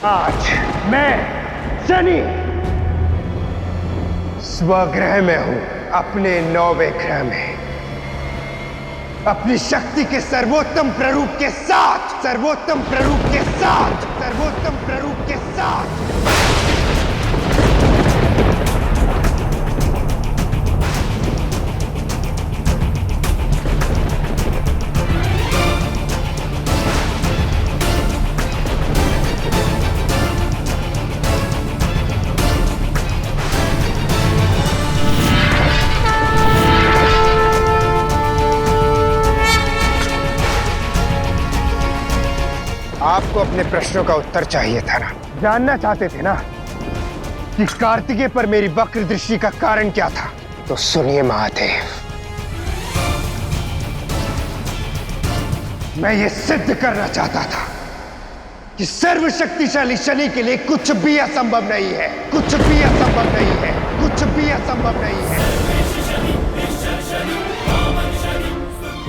आज मैं शनि स्वग्रह में हूं, अपने 9वें ग्रह में, अपनी शक्ति के सर्वोत्तम प्ररूप के साथ, सर्वोत्तम प्ररूप के साथ, सर्वोत्तम प्ररूप के साथ। आपको अपने प्रश्नों का उत्तर चाहिए था ना? जानना चाहते थे ना कि कार्तिकेय पर मेरी वक्र दृष्टि का कारण क्या था? तो सुनिए महादेव, मैं ये सिद्ध करना चाहता था कि सर्वशक्तिशाली शनि के लिए कुछ भी असंभव नहीं है, कुछ भी असंभव नहीं है, कुछ भी असंभव नहीं है।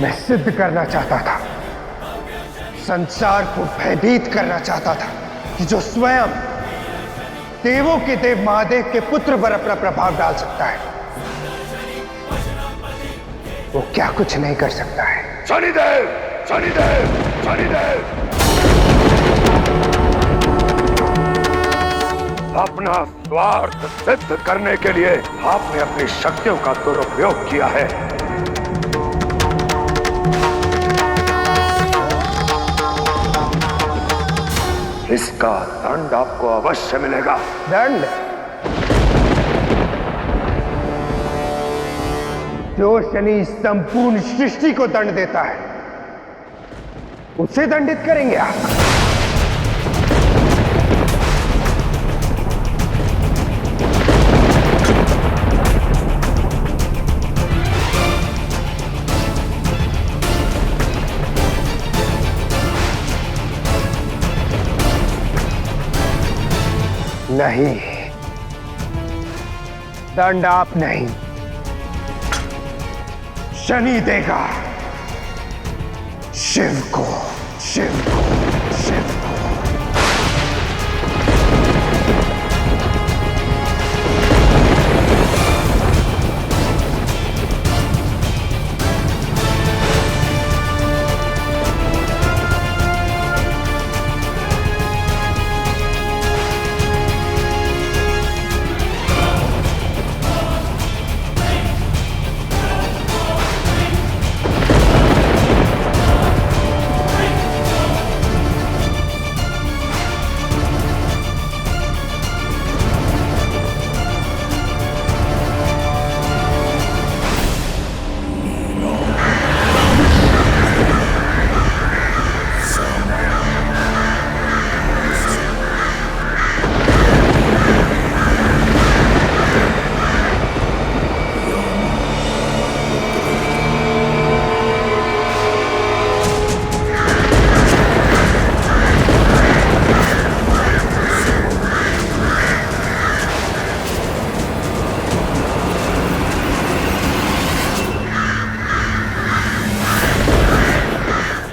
मैं सिद्ध करना चाहता था, संसार को भयभीत करना चाहता था कि जो स्वयं देवों के देव महादेव के पुत्र पर अपना प्रभाव डाल सकता है, वो क्या कुछ नहीं कर सकता है। शनिदेव, शनिदेव, शनिदेव, अपना स्वार्थ सिद्ध करने के लिए आपने अपनी शक्तियों का दुरुपयोग किया है। इसका दंड आपको अवश्य मिलेगा। दंड? जो शनि संपूर्ण सृष्टि को दंड देता है, उसे दंडित करेंगे आप? नहीं, दंड आप नहीं, शनि देगा। शिव को, शिव को, शिव को।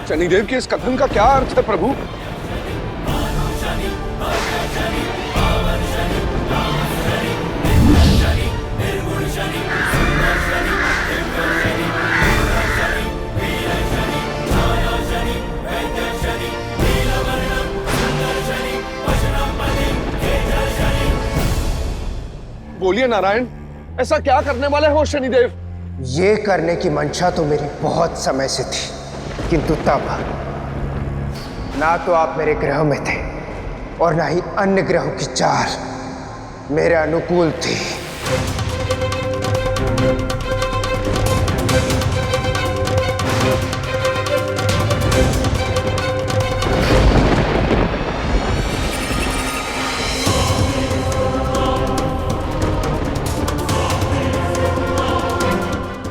शनिदेव के इस कथन का क्या अर्थ है प्रभु? बोलिए नारायण, ऐसा क्या करने वाले हो शनिदेव? ये करने की मंशा तो मेरी बहुत समय से थी, किंतु तब ना तो आप मेरे ग्रह में थे और ना ही अन्य ग्रहों की चाल मेरे अनुकूल थी।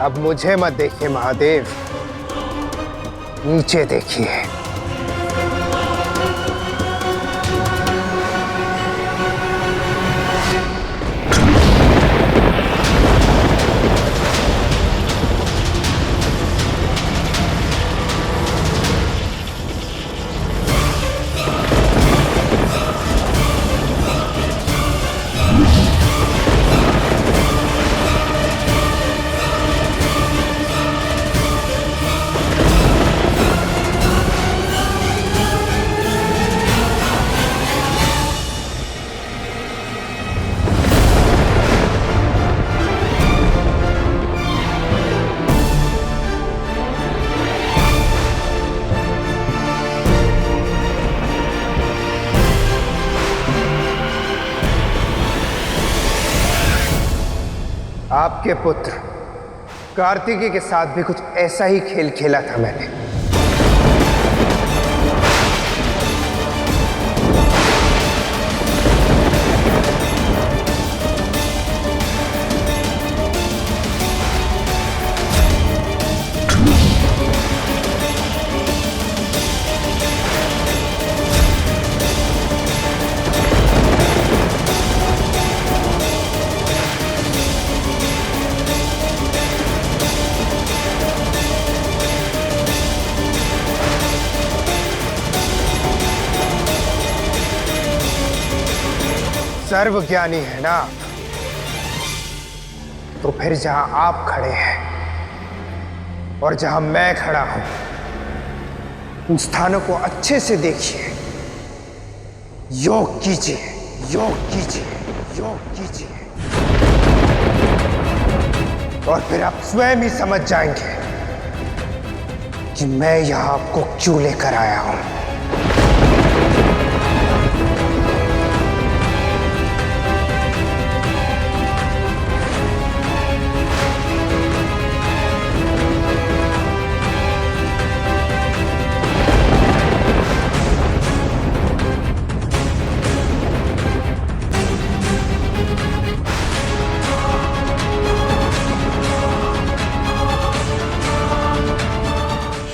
अब मुझे मत देखिए महादेव, नीचे देखिए। आपके पुत्र कार्तिकेय के साथ भी कुछ ऐसा ही खेल खेला था मैंने। सर्वज्ञानी है ना आप, तो फिर जहां आप खड़े हैं और जहां मैं खड़ा हूं, उन स्थानों को अच्छे से देखिए। योग कीजिए, योग कीजिए, योग कीजिए, और फिर आप स्वयं ही समझ जाएंगे कि मैं यहां आपको क्यों लेकर आया हूं।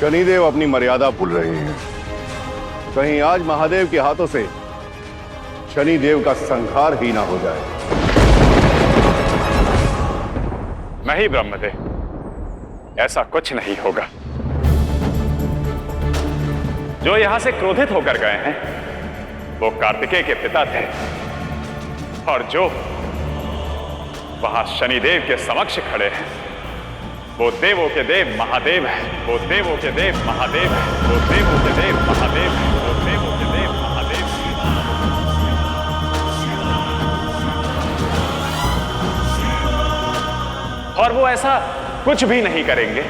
शनिदेव अपनी मर्यादा भूल रहे हैं। कहीं आज महादेव के हाथों से शनिदेव का संहार ही ना हो जाए। नहीं ब्रह्मदेव, ऐसा कुछ नहीं होगा। जो यहां से क्रोधित होकर गए हैं वो कार्तिकेय के पिता थे, और जो वहां शनिदेव के समक्ष खड़े हैं वो देवों के देव महादेव है। वो देवों के देव महादेव है। वो देवों के देव महादेव है। वो देवों के देव महादेव है। और वो ऐसा कुछ भी नहीं करेंगे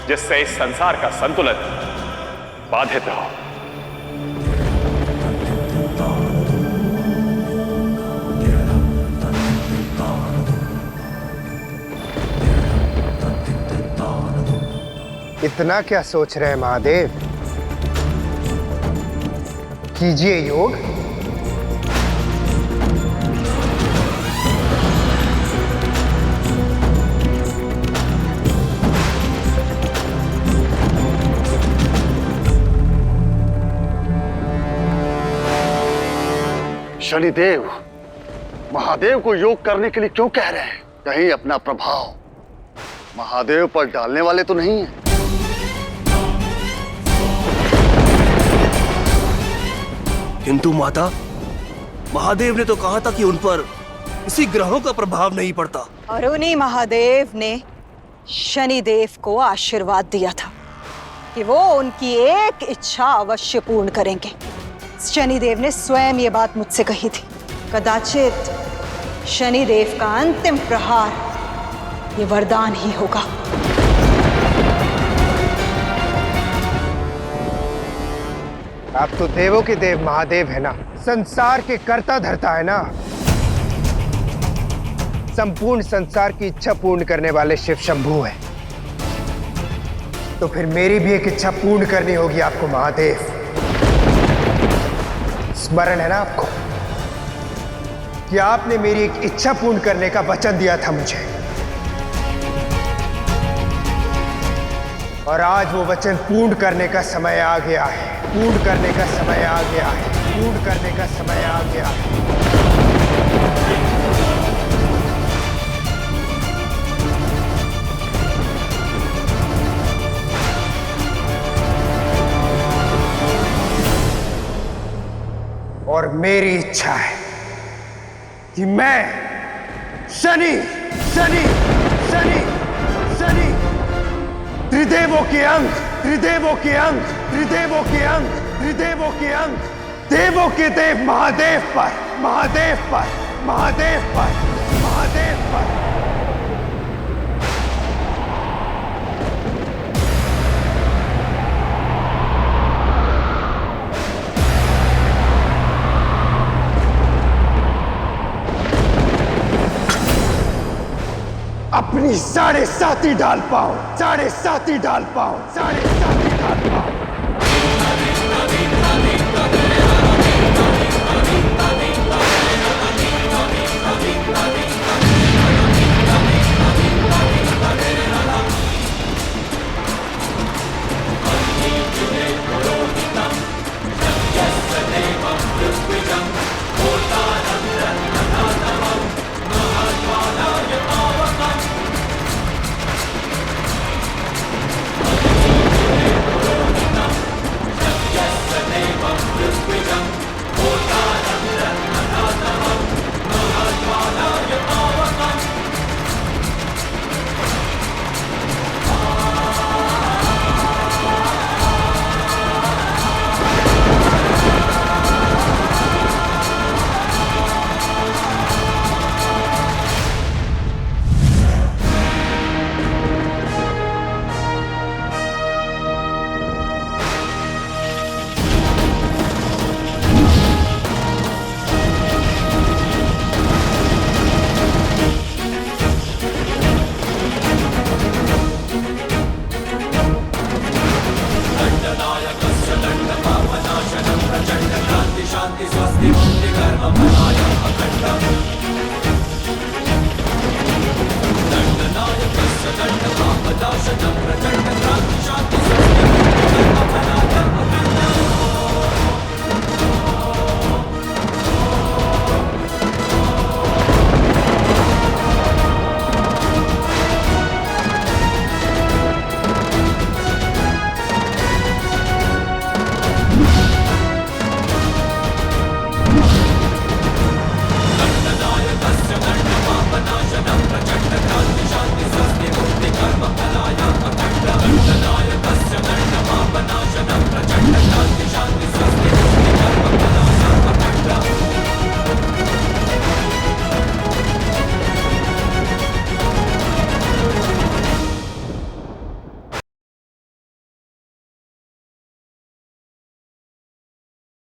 जिससे इस संसार का संतुलन बाधित हो। इतना क्या सोच रहे हैं महादेव? कीजिए योग। शनिदेव महादेव को योग करने के लिए क्यों कह रहे हैं? कहीं अपना प्रभाव महादेव पर डालने वाले तो नहीं है? किंतु माता, महादेव ने तो कहा था कि उन पर किसी ग्रहों का प्रभाव नहीं पड़ता। और उन्हीं महादेव ने शनिदेव को आशीर्वाद दिया था कि वो उनकी एक इच्छा अवश्य पूर्ण करेंगे। शनिदेव ने स्वयं ये बात मुझसे कही थी। कदाचित शनिदेव का अंतिम प्रहार ये वरदान ही होगा। आप तो देवों के देव महादेव है ना, संसार के कर्ता धर्ता है ना, संपूर्ण संसार की इच्छा पूर्ण करने वाले शिव शंभू है। तो फिर मेरी भी एक इच्छा पूर्ण करनी होगी आपको महादेव। स्मरण है ना आपको कि आपने मेरी एक इच्छा पूर्ण करने का वचन दिया था मुझे, और आज वो वचन पूर्ण करने का समय आ गया है। पूर्ण करने का समय आ गया है। पूर्ण करने का समय आ गया है। और मेरी इच्छा है कि मैं शनि शनि शनि शनि त्रिदेवों के अंग, त्रिदेवों के अंग, त्रिदेवों के अंग, त्रिदेवों के अंग, देवों के देव महादेव पर, महादेव पर, महादेव पर, महादेव पर। अपनी 7.5 डाल पाओ, 7.5 डाल पाओ, 7.5 डाल पाओ।